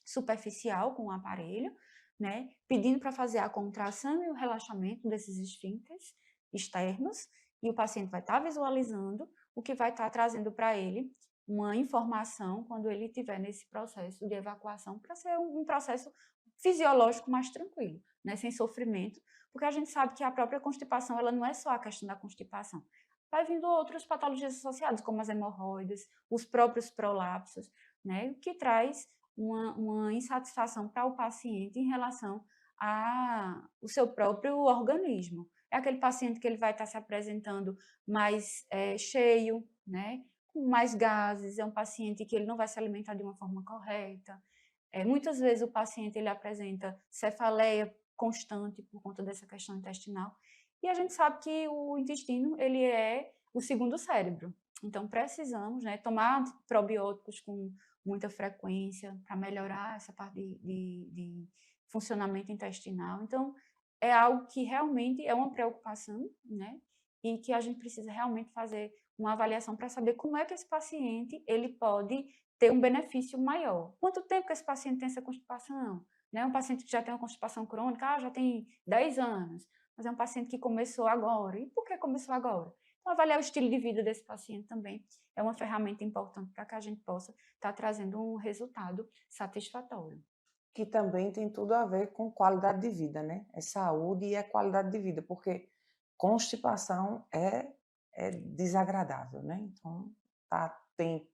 superficial com o aparelho, né, pedindo para fazer a contração e o relaxamento desses esfíncteres externos, e o paciente vai estar visualizando, o que vai estar trazendo para ele uma informação quando ele estiver nesse processo de evacuação, para ser um processo fisiológico mais tranquilo, né, sem sofrimento, porque a gente sabe que a própria constipação, ela não é só a questão da constipação. Vai vindo outras patologias associadas, como as hemorroidas, os próprios prolapsos, né, que traz uma insatisfação para o paciente em relação ao seu próprio organismo. É aquele paciente que ele vai estar se apresentando mais cheio, né, com mais gases, é um paciente que ele não vai se alimentar de uma forma correta. Muitas vezes o paciente ele apresenta cefaleia constante por conta dessa questão intestinal. E a gente sabe que o intestino ele é o segundo cérebro. Então, precisamos, né, tomar probióticos com muita frequência para melhorar essa parte de funcionamento intestinal. Então, é algo que realmente é uma preocupação, né, e que a gente precisa realmente fazer uma avaliação para saber como é que esse paciente ele pode ter um benefício maior. Quanto tempo que esse paciente tem essa constipação? Né? Um paciente que já tem uma constipação crônica, já tem 10 anos, mas é um paciente que começou agora. E por que começou agora? Então, avaliar o estilo de vida desse paciente também é uma ferramenta importante para que a gente possa estar trazendo um resultado satisfatório. Que também tem tudo a ver com qualidade de vida, né? É saúde e é qualidade de vida, porque constipação é desagradável, né? Então,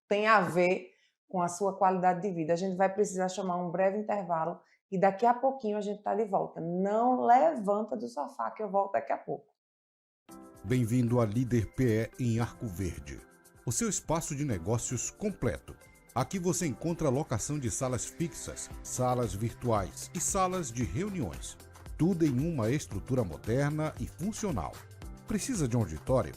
tem a ver com a sua qualidade de vida. A gente vai precisar chamar um breve intervalo e daqui a pouquinho a gente está de volta. Não levanta do sofá que eu volto daqui a pouco. Bem-vindo à Líder PE em Arco Verde, o seu espaço de negócios completo. Aqui você encontra locação de salas fixas, salas virtuais e salas de reuniões. Tudo em uma estrutura moderna e funcional. Precisa de um auditório?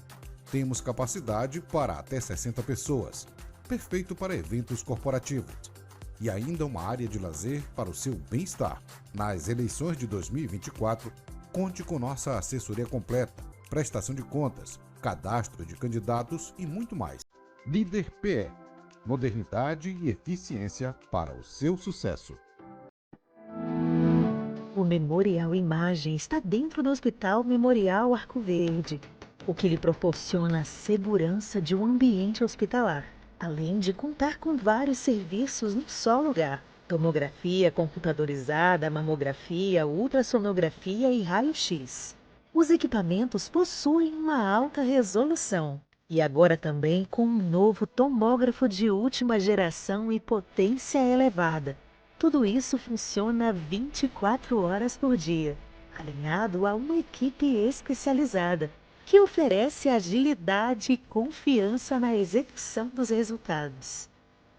Temos capacidade para até 60 pessoas. Perfeito para eventos corporativos. E ainda uma área de lazer para o seu bem-estar. Nas eleições de 2024, conte com nossa assessoria completa, prestação de contas, cadastro de candidatos e muito mais. Líder PE. Modernidade e eficiência para o seu sucesso. O Memorial Imagem está dentro do Hospital Memorial Arco Verde, o que lhe proporciona a segurança de um ambiente hospitalar, além de contar com vários serviços num só lugar: tomografia computadorizada, mamografia, ultrassonografia e raio-x. Os equipamentos possuem uma alta resolução e agora também com um novo tomógrafo de última geração e potência elevada. Tudo isso funciona 24 horas por dia, alinhado a uma equipe especializada, que oferece agilidade e confiança na execução dos resultados.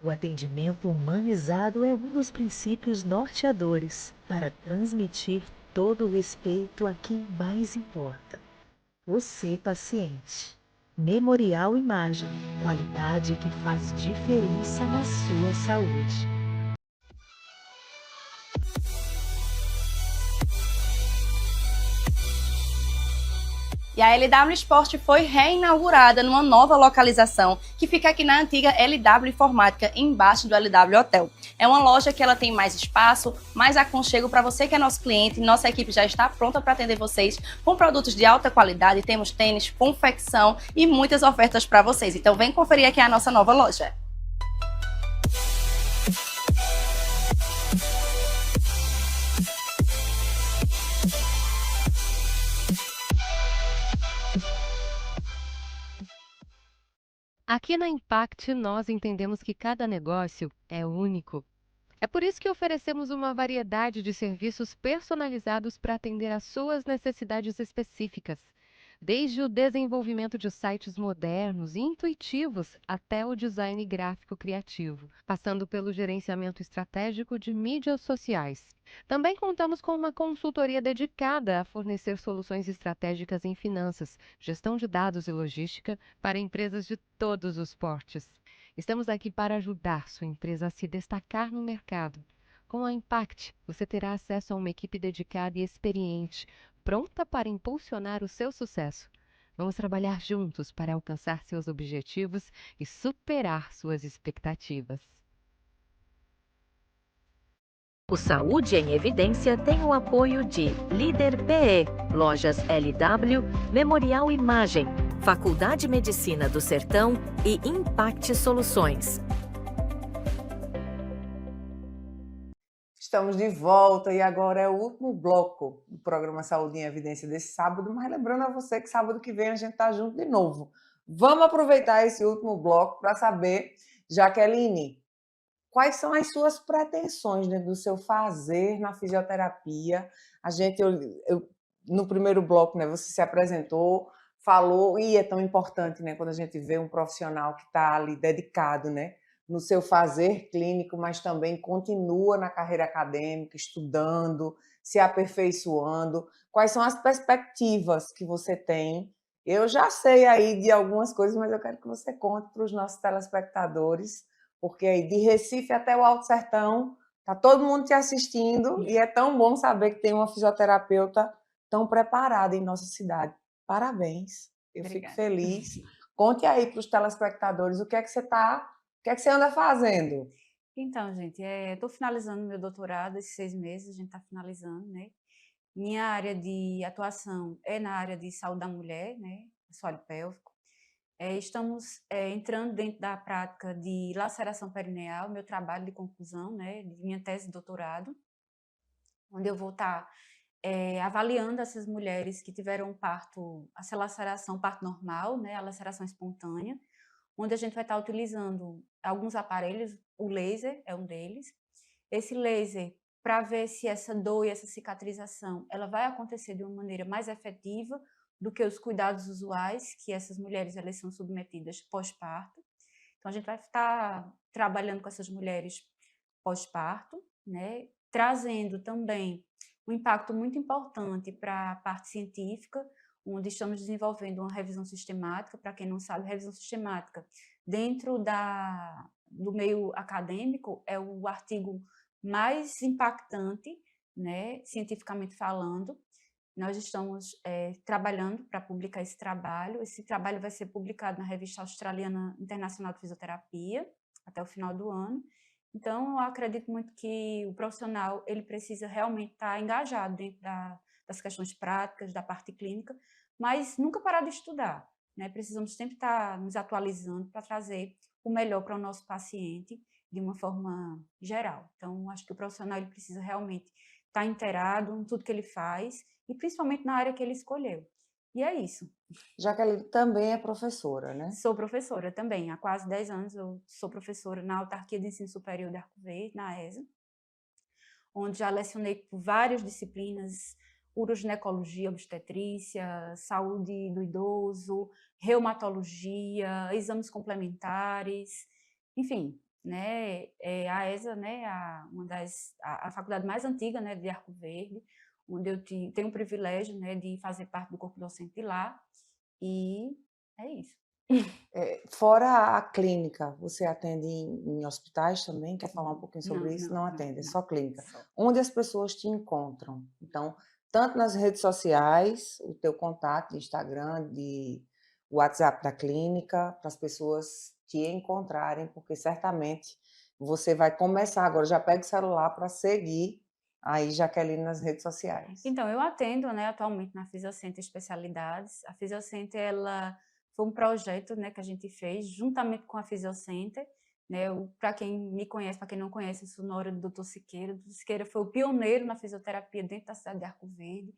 O atendimento humanizado é um dos princípios norteadores para transmitir todo o respeito a quem mais importa. Você, paciente. Memorial Imagem, qualidade que faz diferença na sua saúde. E a LW Sport foi reinaugurada numa nova localização, que fica aqui na antiga LW Informática, embaixo do LW Hotel. É uma loja que ela tem mais espaço, mais aconchego para você que é nosso cliente. Nossa equipe já está pronta para atender vocês com produtos de alta qualidade. Temos tênis, confecção e muitas ofertas para vocês. Então vem conferir aqui a nossa nova loja. Aqui na Impact, nós entendemos que cada negócio é único. É por isso que oferecemos uma variedade de serviços personalizados para atender às suas necessidades específicas, desde o desenvolvimento de sites modernos e intuitivos até o design gráfico criativo, passando pelo gerenciamento estratégico de mídias sociais. Também contamos com uma consultoria dedicada a fornecer soluções estratégicas em finanças, gestão de dados e logística para empresas de todos os portes. Estamos aqui para ajudar sua empresa a se destacar no mercado. Com a Impact, você terá acesso a uma equipe dedicada e experiente, pronta para impulsionar o seu sucesso. Vamos trabalhar juntos para alcançar seus objetivos e superar suas expectativas. O Saúde em Evidência tem o apoio de Líder PE, Lojas LW, Memorial Imagem, Faculdade Medicina do Sertão e Impact Soluções. Estamos de volta e agora é o último bloco do programa Saúde em Evidência desse sábado, mas lembrando a você que sábado que vem a gente está junto de novo. Vamos aproveitar esse último bloco para saber, Jaqueline, quais são as suas pretensões dentro do seu fazer na fisioterapia? No primeiro bloco, né, você se apresentou, falou, e é tão importante, né, quando a gente vê um profissional que está ali dedicado, né, no seu fazer clínico, mas também continua na carreira acadêmica, estudando, se aperfeiçoando. Quais são as perspectivas que você tem? Eu já sei aí de algumas coisas, mas eu quero que você conte para os nossos telespectadores, porque aí de Recife até o Alto Sertão, está todo mundo te assistindo e é tão bom saber que tem uma fisioterapeuta tão preparada em nossa cidade. Parabéns, eu Obrigada. Fico feliz. Conte aí para os telespectadores o que é que você anda fazendo. Então, gente, estou finalizando meu doutorado, esses 6 meses a gente está finalizando, né? Minha área de atuação é na área de saúde da mulher, né? Assoalho pélvico. Estamos entrando dentro da prática de laceração perineal, meu trabalho de conclusão, né? De minha tese de doutorado, onde eu vou estar avaliando essas mulheres que tiveram um parto, essa laceração, parto normal, né? A laceração espontânea, onde a gente vai estar utilizando alguns aparelhos, o laser é um deles. Esse laser, para ver se essa dor e essa cicatrização, ela vai acontecer de uma maneira mais efetiva do que os cuidados usuais que essas mulheres elas são submetidas pós-parto. Então, a gente vai estar trabalhando com essas mulheres pós-parto, né? Trazendo também um impacto muito importante para a parte científica, onde estamos desenvolvendo uma revisão sistemática. Para quem não sabe, revisão sistemática dentro do meio acadêmico é o artigo mais impactante, né, cientificamente falando. Nós estamos trabalhando para publicar esse trabalho. Esse trabalho vai ser publicado na Revista Australiana Internacional de Fisioterapia até o final do ano. Então, eu acredito muito que o profissional ele precisa realmente estar engajado dentro das questões práticas, da parte clínica, mas nunca parar de estudar, né? Precisamos sempre estar nos atualizando para trazer o melhor para o nosso paciente de uma forma geral. Então, acho que o profissional ele precisa realmente estar inteirado em tudo que ele faz e principalmente na área que ele escolheu. E é isso. Jaqueline também é professora, né? Sou professora também. Há quase 10 anos eu sou professora na Autarquia de Ensino Superior de Arco Verde, na ESA, onde já lecionei por várias disciplinas, uroginecologia, obstetrícia, saúde do idoso, reumatologia, exames complementares, enfim, né, a ESA, né, a faculdade mais antiga, né, de Arco Verde, onde eu tenho o privilégio, né, de fazer parte do corpo docente lá, e é isso. Fora a clínica, você atende em hospitais também? Quer falar um pouquinho sobre Não, isso? não, Não não, atende, é não. só clínica. Só. Onde as pessoas te encontram? Então, tanto nas redes sociais, o teu contato de Instagram, de WhatsApp da clínica, para as pessoas te encontrarem, porque certamente você vai começar agora, já pega o celular para seguir aí Jaqueline nas redes sociais. Então, eu atendo, né, atualmente na Fisiocenter Especialidades. A Fisiocenter, ela foi um projeto, né, que a gente fez juntamente com a Fisiocenter, né, para quem me conhece, para quem não conhece, eu sou nora do Dr. Siqueira. O Dr. Siqueira foi o pioneiro na fisioterapia dentro da cidade de Arco Verde.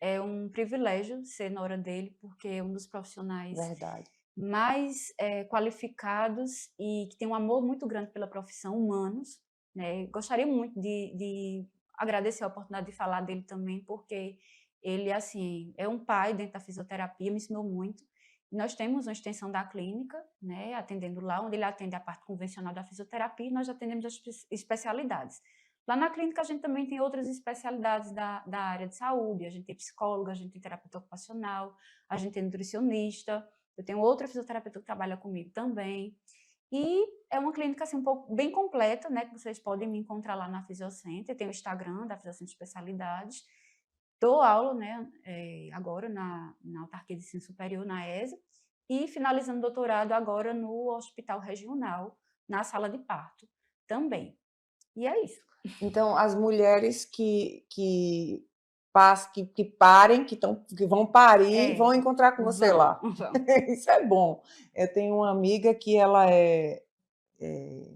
É um privilégio ser nora dele, porque é um dos profissionais Verdade. mais qualificados e que tem um amor muito grande pela profissão, humanos, né? Gostaria muito de agradecer a oportunidade de falar dele também, porque ele, assim, é um pai dentro da fisioterapia, me ensinou muito. Nós temos uma extensão da clínica, né, atendendo lá, onde ele atende a parte convencional da fisioterapia, e nós atendemos as especialidades. Lá na clínica a gente também tem outras especialidades da área de saúde, a gente tem psicóloga, a gente tem terapeuta ocupacional, a gente tem nutricionista, eu tenho outra fisioterapeuta que trabalha comigo também. E é uma clínica assim, um pouco bem completa, né? Que vocês podem me encontrar lá na Fisiocenter. Tem o Instagram da Fisiocenter Especialidades. Dou aula, né? Agora na Autarquia de Ensino Superior, na ESA. E finalizando o doutorado agora no Hospital Regional, na sala de parto também. E é isso. Então, as mulheres que parem, que vão parir, vão encontrar com você lá. Isso é bom. Eu tenho uma amiga que ela é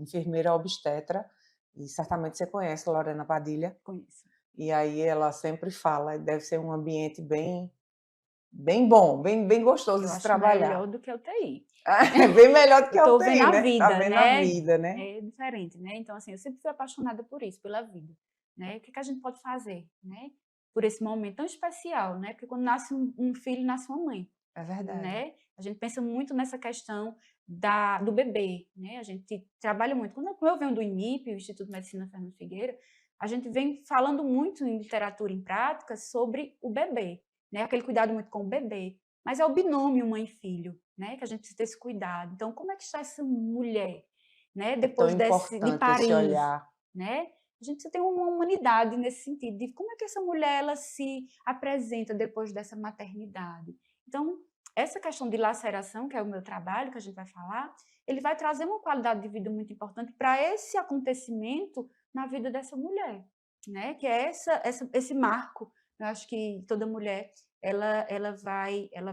enfermeira obstetra, e certamente você conhece, Lorena Padilha. Conheço. E aí ela sempre fala, deve ser um ambiente bem bom, bem gostoso de se trabalhar. Melhor do que a UTI. É bem melhor do que a Tô UTI, vendo né? a vida, Tá vendo né? a vida, né? É diferente, né? Então, assim, eu sempre fui apaixonada por isso, pela vida, né? O que a gente pode fazer, né? Por esse momento tão especial, né? Porque quando nasce um filho, nasce uma mãe. É verdade. Né? A gente pensa muito nessa questão do bebê, né? A gente trabalha muito. Quando eu venho do IMIP, o Instituto de Medicina Fernando Figueira, a gente vem falando muito em literatura, em prática, sobre o bebê, né? Aquele cuidado muito com o bebê. Mas é o binômio mãe e filho, né? Que a gente precisa ter esse cuidado. Então, como é que está essa mulher, né? Depois de parir, esse olhar, né? A gente precisa ter uma humanidade nesse sentido, de como é que essa mulher ela se apresenta depois dessa maternidade. Então, essa questão de laceração, que é o meu trabalho, que a gente vai falar, ele vai trazer uma qualidade de vida muito importante para esse acontecimento na vida dessa mulher, né? Que é esse marco. Eu acho que toda mulher ela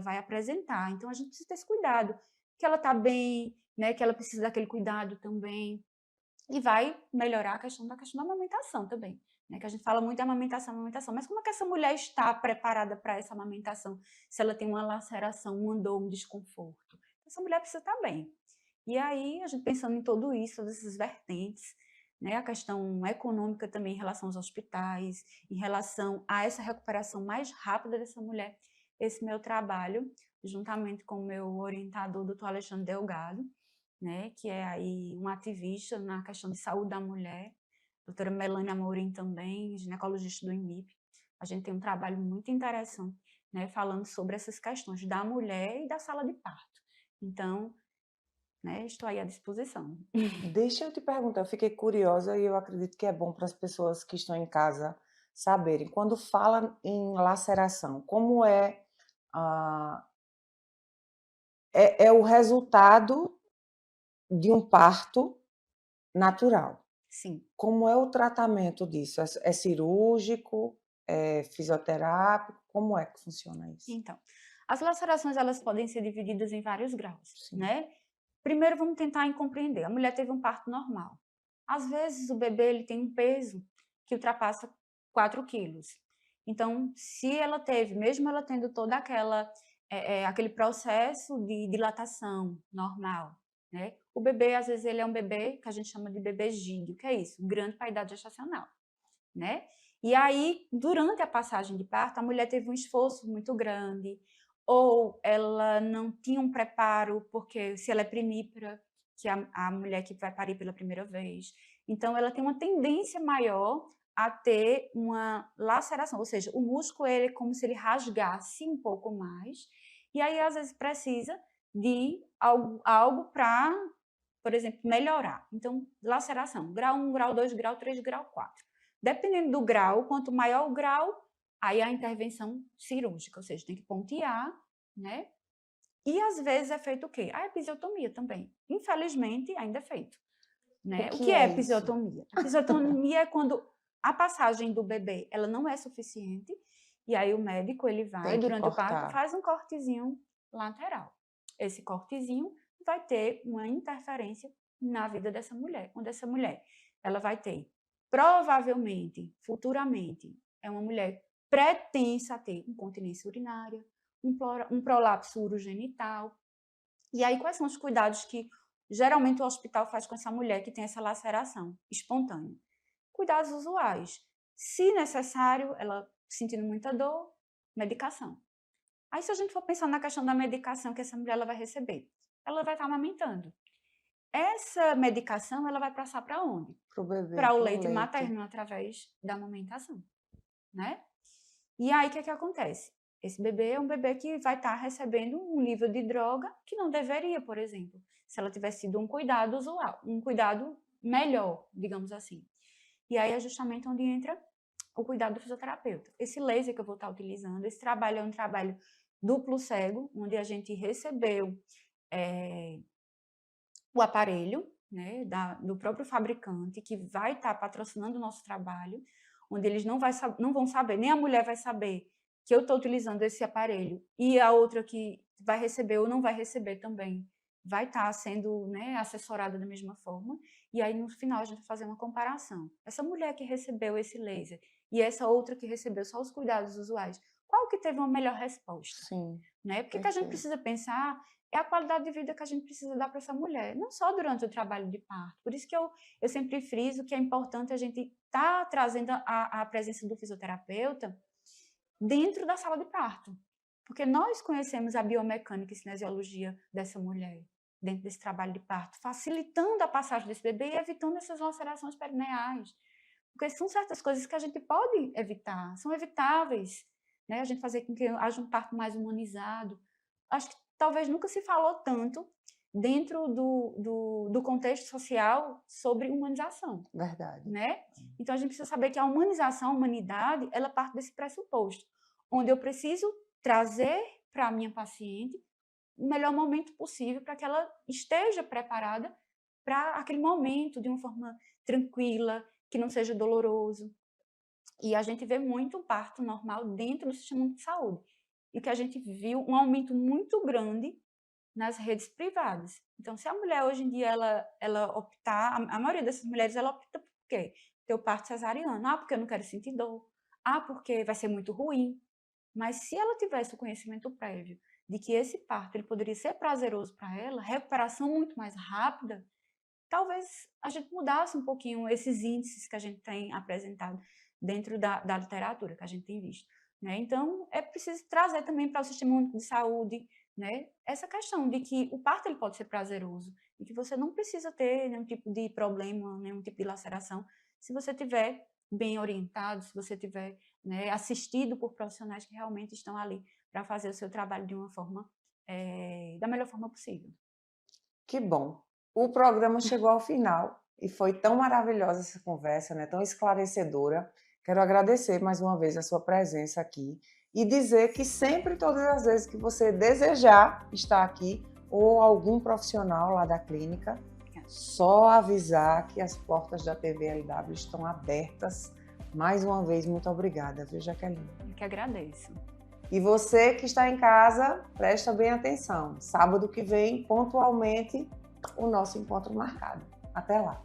vai apresentar. Então, a gente precisa ter esse cuidado, que ela está bem, né? Que ela precisa daquele cuidado também. E vai melhorar a questão da amamentação também, né? Que a gente fala muito de amamentação, mas como é que essa mulher está preparada para essa amamentação se ela tem uma laceração, uma dor, um desconforto? Essa mulher precisa estar bem. E aí, a gente pensando em tudo isso, todas essas vertentes, né? A questão econômica também em relação aos hospitais, em relação a essa recuperação mais rápida dessa mulher, esse meu trabalho, juntamente com o meu orientador, doutor Alexandre Delgado, né, que é aí um ativista na questão de saúde da mulher, doutora Melania Amorim também, ginecologista do IMIP. A gente tem um trabalho muito interessante, né, falando sobre essas questões da mulher e da sala de parto. Então, né, estou aí à disposição. Deixa eu te perguntar, eu fiquei curiosa e eu acredito que é bom para as pessoas que estão em casa saberem. Quando fala em laceração, como é o resultado de um parto natural? Sim. Como é o tratamento disso? É cirúrgico? É fisioterápico? Como é que funciona isso? Então, as lacerações elas podem ser divididas em vários graus, Sim. né? Primeiro vamos tentar compreender. A mulher teve um parto normal. Às vezes o bebê ele tem um peso que ultrapassa 4 quilos. Então, se ela teve, mesmo ela tendo toda aquele processo de dilatação normal, né? O bebê, às vezes, ele é um bebê que a gente chama de bebê GIG. O que é isso? Grande para a idade gestacional, né? E aí, durante a passagem de parto, a mulher teve um esforço muito grande, ou ela não tinha um preparo, porque se ela é primípara, que é a mulher que vai parir pela primeira vez, então ela tem uma tendência maior a ter uma laceração, ou seja, o músculo ele é como se ele rasgasse um pouco mais, e aí às vezes precisa de algo para, por exemplo, melhorar. Então, laceração, grau 1, grau 2, grau 3, grau 4. Dependendo do grau, quanto maior o grau, aí a intervenção cirúrgica, ou seja, tem que pontear, né? E às vezes é feito o quê? A episiotomia também. Infelizmente, ainda é feito. Né? O que é isso? episiotomia? A episiotomia é quando a passagem do bebê ela não é suficiente, e aí o médico ele vai, durante o parto, faz um cortezinho lateral. Esse cortezinho vai ter uma interferência na vida dessa mulher, onde essa mulher ela vai ter, provavelmente, futuramente, é uma mulher pretensa a ter incontinência urinária, um prolapso urogenital. E aí, quais são os cuidados que geralmente o hospital faz com essa mulher que tem essa laceração espontânea? Cuidados usuais. Se necessário, ela sentindo muita dor, medicação. Aí, se a gente for pensar na questão da medicação que essa mulher ela vai receber, ela vai estar amamentando. Essa medicação, ela vai passar para onde? Para o bebê. Para o leite materno, através da amamentação, né? E aí, o que acontece? Esse bebê é um bebê que vai estar recebendo um nível de droga que não deveria, por exemplo, se ela tivesse sido um cuidado usual, um cuidado melhor, digamos assim. E aí é justamente onde entra o cuidado do fisioterapeuta. Esse laser que eu vou estar utilizando, esse trabalho é um trabalho duplo cego, onde a gente recebeu o aparelho, né, do próprio fabricante, que vai estar patrocinando o nosso trabalho, onde eles não vão saber, nem a mulher vai saber que eu estou utilizando esse aparelho, e a outra que vai receber ou não vai receber também, vai estar sendo, né, assessorada da mesma forma, e aí no final a gente vai fazer uma comparação. Essa mulher que recebeu esse laser e essa outra que recebeu só os cuidados usuais, qual que teve uma melhor resposta? Sim. Né? Porque que a gente precisa pensar é a qualidade de vida que a gente precisa dar para essa mulher, não só durante o trabalho de parto. Por isso que eu sempre friso que é importante a gente estar trazendo a presença do fisioterapeuta dentro da sala de parto, porque nós conhecemos a biomecânica e cinesiologia dessa mulher dentro desse trabalho de parto, facilitando a passagem desse bebê e evitando essas lacerações perineais, porque são certas coisas que a gente pode evitar, são evitáveis, né? A gente fazer com que haja um parto mais humanizado. Acho que talvez nunca se falou tanto dentro do contexto social sobre humanização. Verdade. Né? Então, a gente precisa saber que a humanização, a humanidade, ela parte desse pressuposto, onde eu preciso trazer para a minha paciente o melhor momento possível para que ela esteja preparada para aquele momento de uma forma tranquila, que não seja doloroso. E a gente vê muito o parto normal dentro do sistema de saúde. E que a gente viu um aumento muito grande nas redes privadas. Então, se a mulher hoje em dia ela optar, a maioria dessas mulheres ela opta por quê? Ter o parto cesariano. Ah, porque eu não quero sentir dor. Ah, porque vai ser muito ruim. Mas se ela tivesse o conhecimento prévio de que esse parto ele poderia ser prazeroso para ela, recuperação muito mais rápida, talvez a gente mudasse um pouquinho esses índices que a gente tem apresentado dentro da literatura que a gente tem visto. Né? Então, é preciso trazer também para o Sistema Único de Saúde, né, essa questão de que o parto ele pode ser prazeroso e que você não precisa ter nenhum tipo de problema, nenhum tipo de laceração, se você estiver bem orientado, se você estiver, né, assistido por profissionais que realmente estão ali para fazer o seu trabalho de uma forma, da melhor forma possível. Que bom! O programa chegou ao final e foi tão maravilhosa essa conversa, né, tão esclarecedora. Quero agradecer mais uma vez a sua presença aqui e dizer que sempre, todas as vezes que você desejar estar aqui ou algum profissional lá da clínica, só avisar que as portas da TV LW estão abertas. Mais uma vez, muito obrigada, viu, Jaqueline? Eu que agradeço. E você que está em casa, presta bem atenção. Sábado que vem, pontualmente, o nosso encontro marcado. Até lá!